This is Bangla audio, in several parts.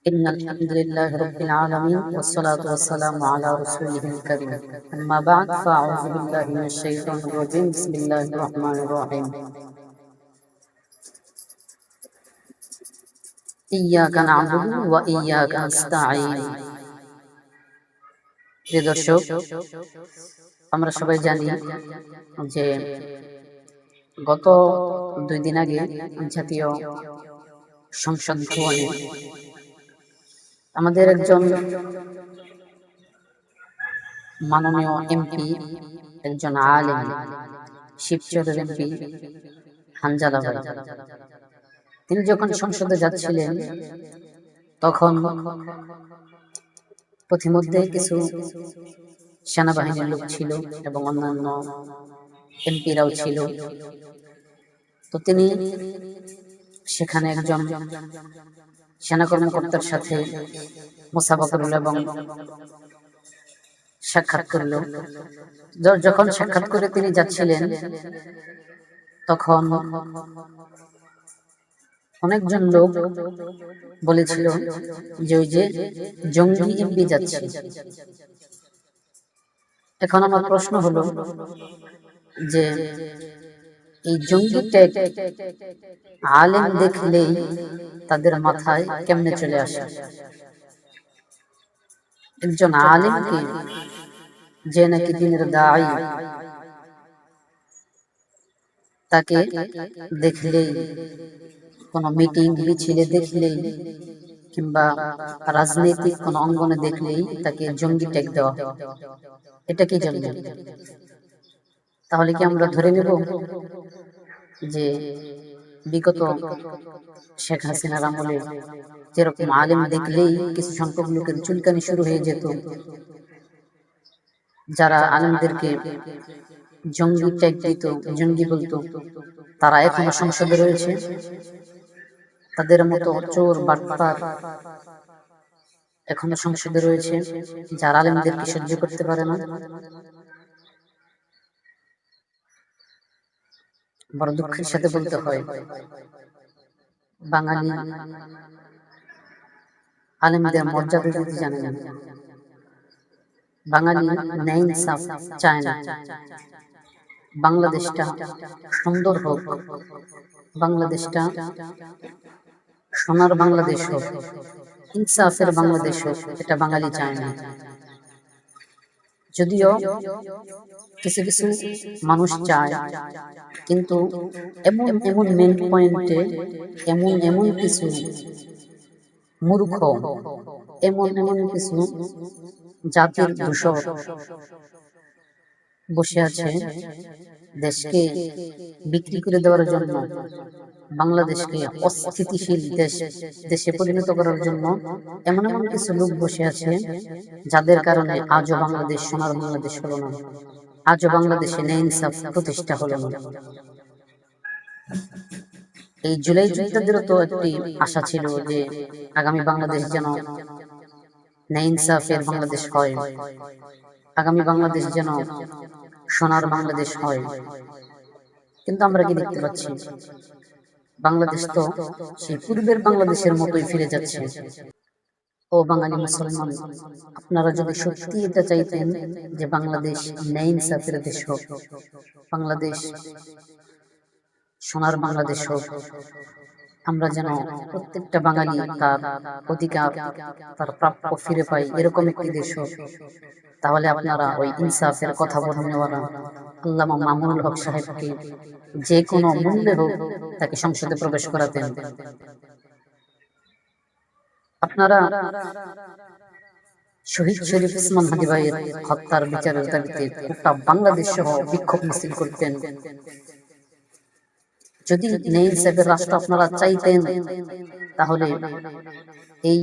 إن الحمد لله رب العالمين والصلاة والسلام على رسوله الكريم أما بعد فأعوذ بالله من الشيطان الرجيم بسم الله الرحمن الرحيم إياك نعبد وإياك نستعين প্রিয় দর্শক, আমরা সবাই জানি যে গত 2 দিন আগে জাতীয় সংসদ ভবনে আমাদের একজন মাননীয় এমপি, একজন আলেম, শিবচরের এমপি হানজালা ভাই, তিনি যখন সংসদে যাচ্ছিলেন তখন পথিমধ্যে কিছু সেনাবাহিনীর লোক ছিল এবং অন্যান্য এমপিরাও ছিল। তো তিনি সেখানে একজন সেনা কর্মকর্তার সাথে মুসাফা করল এবং সাক্ষাৎ করল। যখন সাক্ষাৎ করে তিনি যাচ্ছিলেন তখন অনেকজন লোক বলেছিল যে ওই যে জঙ্গি এমপি যাচ্ছে। এখন আমার প্রশ্ন হলো যে এই জঙ্গি ট্যাগ আলেম দেখলেই তাদের মাথায় কেমনে চলে আসে? একজন আলেমকে, যে নাকি দিনের দাঈ, তাকে দেখলেই, কোন মিটিং মিছিলে দেখলেই কিংবা রাজনৈতিক কোন অঙ্গনে দেখলেই তাকে জঙ্গি ট্যাগ দেওয়া হয়। এটা কি জন্য? তাহলে কি আমরা ধরে নেব যে বিগত শেখ হাসিনার আমলে যেরকম আলেম দেখলেই কিছু সংখ্যক লোকের চুলকানি শুরু হয়ে যেত, যারা আলেমদেরকে জঙ্গি ট্যাগ দিত, জঙ্গি বলতো, তারা এখনো সংসদে রয়েছে? তাদের মতো চোর বাটপার এখনো সংসদে রয়েছে, যারা আলেমদেরকে সহ্য করতে পারে না? বড় দুঃখের সাথে বলতে হয়, বাঙালি আলেমদের মর্যাদা দিতে জানে না। বাঙালি ন্যায় ইনসাফ চায় না। বাংলাদেশটা সুন্দর হোক, বাংলাদেশটা সোনার বাংলাদেশ হোক, ইনসাফের বাংলাদেশ হোক, এটা বাঙালি চায় না। যদিও কিছু কিছু মানুষ চায়, কিন্তু এমন এমন মেন পয়েন্টে এমন এমন কিছু মূর্খ, এমন এমন কিছু জাতির দূষক বসে আছে দেশকে বিক্রি করে দেওয়ার জন্য, বাংলাদেশকে অস্থিতিশীল দেশে পরিণত করার জন্য এমন এমন কিছু লোক বসে আছে, যাদের কারণে আজও বাংলাদেশ সোনার বাংলাদেশ হলো না, আজও বাংলাদেশে ন্যায় ইনসাফ প্রতিষ্ঠা হলো না। এই জুলাই যোদ্ধাদেরও তো একটি আশা ছিল যে আগামী বাংলাদেশ যেন ন্যায় ইনসাফের বাংলাদেশ হয়, আগামী বাংলাদেশ যেন সোনার বাংলাদেশ হয়। কিন্তু আমরা কি দেখতে পাচ্ছি? বাংলাদেশ তো সেই পূর্বের বাংলাদেশের মতোই ফিরে যাচ্ছে। ও বাঙালি মুসলমান, আপনারা যদি সত্যি এটা চাইতেন যে বাংলাদেশ ন্যায় ইনসাফের দেশ হোক, বাংলাদেশ সোনার বাংলাদেশ হোক, আমরা যেন প্রত্যেকটা বাঙালি তার অধিকার, তার প্রাপ্য ফিরে পাই, এরকম একটি দেশ হোক, তাহলে আপনারা ওই ইনসাফের কথা বলনেওয়ালা আল্লামা মামুনুল হক সাহেবকে যে কোনো মূল্যে হোক তাকে সংসদে প্রবেশ করাতেন। আপনারা শহীদ শরীফ ওসমান হাদি ভাইয়ের হত্যার বিচারের দাবিতে গোটা বাংলাদেশ সহ বিক্ষোভ মিছিল করতেন। যদি ন্যায় ইনসাফের রাষ্ট্র আপনারা চাইতেন, তাহলে এই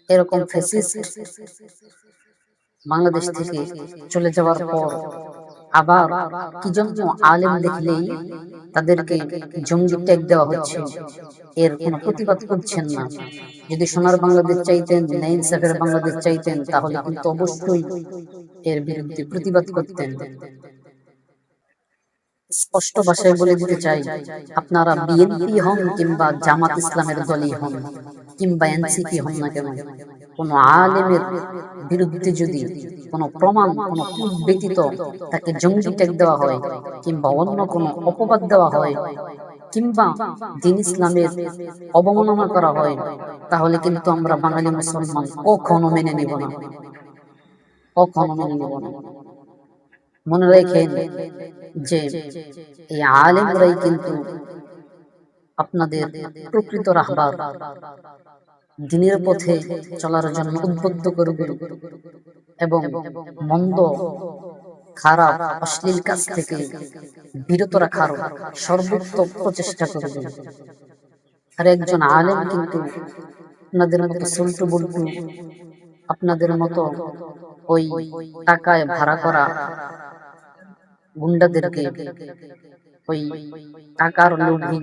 এরকম ফ্যাসিস্ট বাংলাদেশ থেকে চলে যাওয়ার পর আবার কি জন্য আলেম দেখলেই তাদেরকে জঙ্গি ট্যাগ দেওয়া হচ্ছে, এর কোনো প্রতিবাদ করছেন না? যদি সোনার বাংলাদেশ চাইতেন, ন্যায় ইনসাফের বাংলাদেশ চাইতেন, তাহলে কিন্তু অবশ্যই এর বিরুদ্ধে প্রতিবাদ করতেন। স্পষ্ট ভাষায় বলে দিতে চাই, আপনারা বিএনপি হন কিংবা জামাত ইসলামের দলই হন কিংবা এনসিপি হন না কেন, কোন আলেমের বিরুদ্ধে যদি কোনো প্রমাণ, কোনো প্রুফ ব্যতীত তাকে জঙ্গি ট্যাগ দেওয়া হয় কিংবা অন্য কোনো অপবাদ দেওয়া হয় কিংবা দ্বীন ইসলামের অবমাননা করা হয়, তাহলে কিন্তু আমরা বাঙালি মুসলমান কখনো মেনে নিব না, কখনো মেনে নিব না। মনে রাখেন যে এই আলেমরাই কিন্তু আপনাদের প্রকৃত রাহবার, দ্বীনের পথে চলার জন্য উদ্বুদ্ধ করবে এবং মন্দ, খারাপ, অশ্লীল কাজ থেকে বিরত রাখার সর্বোত্তম প্রচেষ্টা করবে। আর একজন আলেম কিন্তু আপনাদের মতো সুলটু বুলটু, আপনাদের মতো ওই টাকায় ভাড়া করা গুন্ডাদেরকে, ওই টাকার লোভী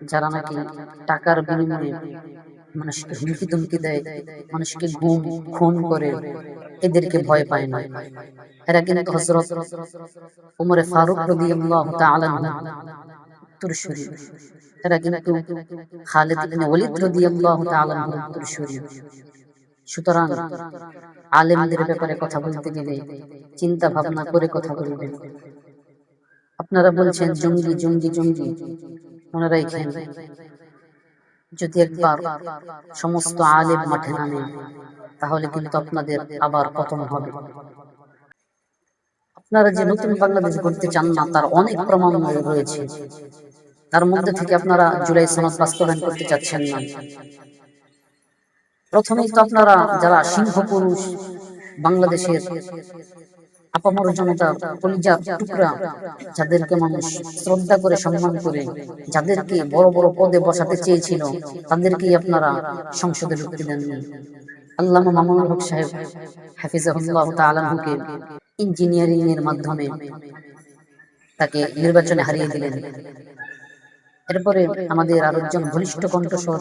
যারা নাকি টাকার বিনিময়ে মানুষকে হুমকি তুমকি দেয়, মানুষকে গুম খুন করে, এদেরকে ভয় পায় না। এরা কিন্তু হযরত ওমর ফারুক রাদিয়াল্লাহু তাআলা উত্তরসূরি, এরা কিন্তু খালিদ ইবনে ওয়ালিদ রাদিয়াল্লাহু তাআলা উত্তরসূরি। সুতরাং আলেমদের ব্যাপারে কথা বলতে গেলে চিন্তা ভাবনা করে কথা বলবেন। আপনারা বলছেন জঙ্গি জঙ্গি জঙ্গি, মনে রাখেন যদি একবার সমস্ত আলেম মাঠে নামে তাহলে কিন্তু আপনাদের আবার পতন হবে। আপনারা যে নতুন বাংলাদেশ গড়তে চান না তার অনেক প্রমাণ রয়েছে। তার মধ্যে থেকে আপনারা জুলাই সনদ বাস্তবায়ন করতে চাচ্ছেন না। প্রথমেই তো আপনারা যারা সিংহ পুরুষ, বাংলাদেশের আপামর জনতা, কলিজার টুকরা, যাদেরকে মানুষ শ্রদ্ধা করে সম্মান করে, যাদেরকে বড় বড় পদে বসাতে চেয়েছিল, তাদেরকেই আপনারা সংসদে ঢুকতে দেননি। আল্লামা মামুনুল হক সাহেব হাফিজাহুল্লাহ তাআলাকে ইঞ্জিনিয়ারিং এর মাধ্যমে তাকে নির্বাচনে হারিয়ে দিলেন। এরপরে আমাদের আরেকজন বলিষ্ঠ কণ্ঠস্বর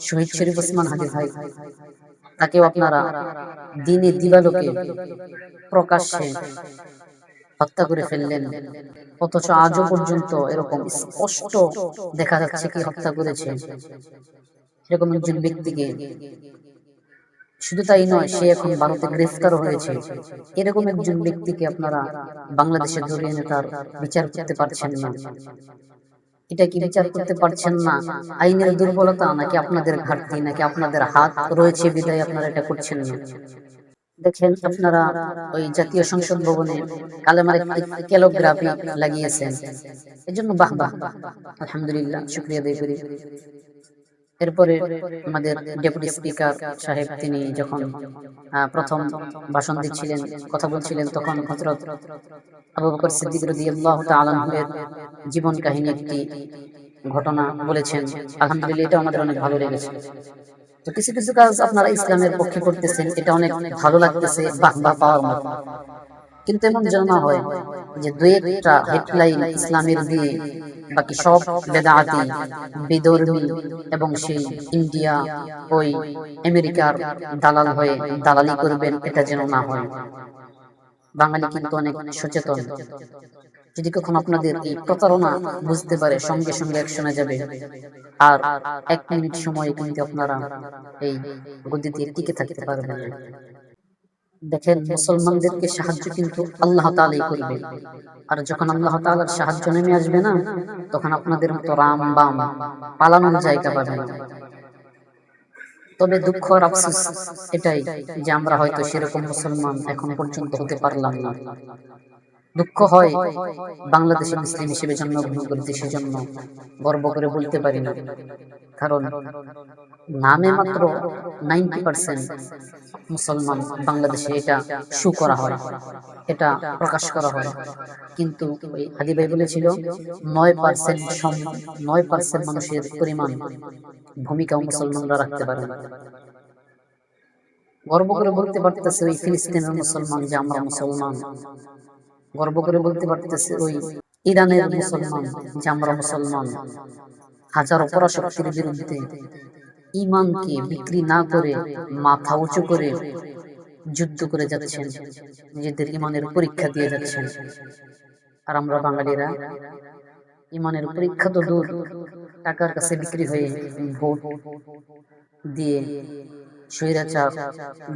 শহীদ শরীফ ওসমান হাদি ভাই, তাকেও আপনারা দিনে দিবালোকে প্রকাশ্যে হত্যা করে ফেললেন। অথচ আজও পর্যন্ত এরকম স্পষ্ট দেখা যাচ্ছে কি হত্যা করেছে এরকম একজন ব্যক্তিকে। শুধু তাই নয়, সে এখন ভারতে গ্রেফতার হয়েছে। এরকম একজন ব্যক্তিকে আপনারা বাংলাদেশে ধরে এনে তার বিচার করতে পারছেন না। এটা কি বিচার করতে পারছেন না আইনের দুর্বলতা, নাকি আপনাদের ঘাটতি, নাকি আপনাদের হাত রয়েছে বিধায় আপনারা এটা করছেন না? দেখেন, আপনারা ওই জাতীয় সংসদ ভবনে কালেমার একটি ক্যালোগ্রাফি লাগিয়েছেন, এজন্য বাহ বাহ, আলহামদুলিল্লাহ, শুকরিয়া আদায় করি। এরপরে আমাদের ডেপুটি স্পিকার সাহেব, তিনি যখন প্রথম ভাষণ দিচ্ছিলেন, কথা বলছিলেন, তখন হযরত আবু বকর সিদ্দিক রাদিয়াল্লাহু তাআলা আনহু-এর জীবন কাহিনী একটি ঘটনা বলেছেন। আলহামদুলিল্লাহ, এটা আমাদের অনেক ভালো লেগেছে। তো কিছু কিছু কাজ আপনারা ইসলামের পক্ষে করতেছেন, এটা অনেক ভালো লাগতেছে, বাহ বাহ পাওয়ার মতো। কিন্তু এমন যেন না হয় যে দুই একটা হেডলাইন ইসলামের দিয়ে বাকি সব বেদাতি, বিধর্মী এবং সেই ইন্ডিয়া, ওই আমেরিকার দালাল হয়ে দালালি করবেন, এটা যেন না হয়। বাঙালি কিন্তু অনেক সচেতন। যদি কখন আপনাদের এই প্রতারণা বুঝতে পারে, সঙ্গে সঙ্গে অ্যাকশনে যাবে। আর 1 মিনিট সময় কিন্তু আপনারা এই গদিতে টিকে থাকতে পারবেন না। দেখেন, মুসলমানদেরকে সাহায্য কিন্তু আল্লাহ তাআলাই করবে। আর যখন আল্লাহ তাআলার সাহায্য নেমে আসবে না, তখন আপনাদের মতো রাম বাম পালানোর জায়গা পাবে না। তবে দুঃখ আর আফসোস এটাই যে আমরা হয়তো সেরকম মুসলমান এখন পর্যন্ত হতে পারলাম না। দুঃখ হয় বাংলাদেশে মুসলিম হিসেবে জন্মগ্রহণ করেছি, সেজন্য গর্ব করে বলতে পারি না। কারণ নামে মাত্র 90% মুসলমান বাংলাদেশে, এটা শো করা হয়, এটা প্রকাশ করা হয়। কিন্তু ওই হাদি ভাই বলেছিল 9% মানুষের পরিমাণ ভূমিকাও মুসলমানরা রাখতে পারে। গর্ব করে বলতে পারতেছে ওই ফিলিস্তিনের মুসলমান যে আমরা মুসলমান। গর্ব করে বলতে পারতেছে ওই ইরানের মুসলমান যে আমরা মুসলমান। হাজারো পরাশক্তির বিরুদ্ধে ঈমানকে বিক্রি না করে মাথা উঁচু করে যুদ্ধ করে যাচ্ছেন, নিজেদের ঈমানের পরীক্ষা দিয়ে যাচ্ছেন। আর আমরা বাঙালিরা ইমানের পরীক্ষা তো দূর, টাকার কাছে বিক্রি হয়ে ভোট দিয়ে স্বৈরাচার,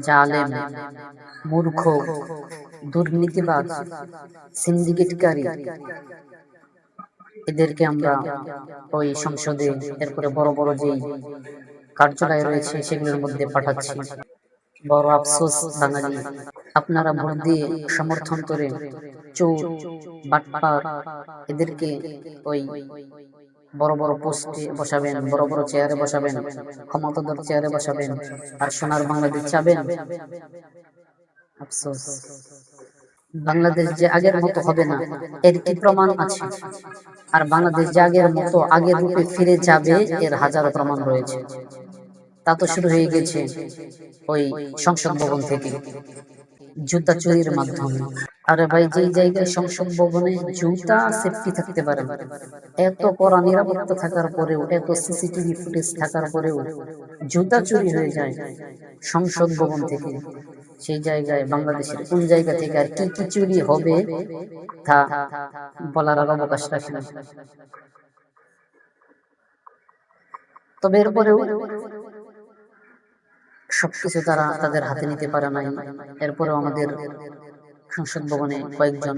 জালেম, মূর্খ, দুর্নীতিবাজ, সিন্ডিকেটকারী এদেরকে আমরা ওই সংসদে, এরপরে বড় বড় যেই কার্যালয় রয়েছে সেগুলোর মধ্যে পাঠাচ্ছি। বড় আফসোস বাঙালি, আপনারা ভোট দিয়ে সমর্থন করে চোর, বাটপার এদেরকে ওই বড় বড় পোস্টে বসাবেন, বড় বড় চেয়ারে বসাবেন, ক্ষমতাধর চেয়ারে বসাবেন, আর সোনার বাংলাদেশ চাবেন। আফসোস, বাংলাদেশ যে আগের মতো হবে না এর কি প্রমাণ আছে? আর বাংলাদেশ যে আগের মতো আগের রূপে ফিরে যাবে এর হাজারো প্রমাণ রয়েছে। তা তো শুরু হয়ে গেছে ওই সংসদ ভবন থেকে, জুতা চুরির মাধ্যমে। আরে ভাই, যেই জায়গায় সংসদ ভবনে জুতা সেফটি থাকতে পারে, এত কড়া নিরাপত্তা থাকার পরেও, এত সিসিটিভি ফুটেজ থাকার পরেও জুতা চুরি হয়ে যায় সংসদ ভবন থেকে, সেই জায়গায় বাংলাদেশের কোন জায়গা থেকে আর কি কি চুরি হবে তা বলার আর অবকাশ রাখে না। তবে এরপরেও সবকিছু তারা তাদের হাতে নিতে পারে নাই। এরপরেও আমাদের সংসদ ভবনে কয়েকজন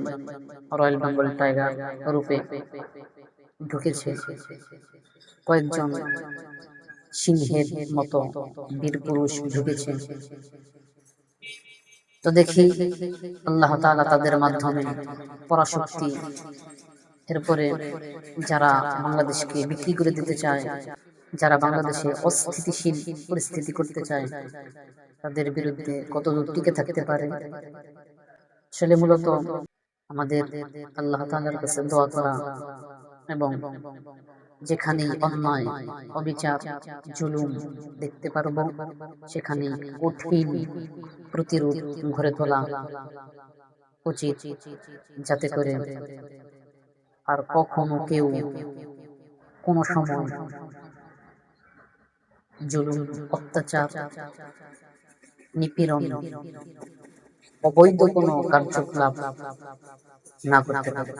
রয়্যাল বেঙ্গল টাইগার রূপে ঢুকেছে, কয়েকজন সিংহের মতো বীর পুরুষ ঢুকেছে। তো দেখি আল্লাহ তাআলা তাদের মাধ্যমে পরাশক্তি, এরপরে যারা বাংলাদেশকে বিক্রি করে দিতে চায়, যারা বাংলাদেশে অস্থিতিশীল পরিস্থিতি করতে চায়, তাদের বিরুদ্ধে কতদূর টিকে থাকতে পারে। আসলে মূলত আমাদের আল্লাহ তাআলার কাছে দোয়া করা, এবং যেখানে অন্যায়, অবিচার, জুলুম দেখতে পারবো সেখানে কঠিন প্রতিরোধ গড়ে তোলা উচিত, যাতে করে আর কখনো কেউ কোনো সময় জুলুম, অত্যাচার, নিপীড়ন, অবৈধ কোনো কার্যকলাপ না করতে পারে।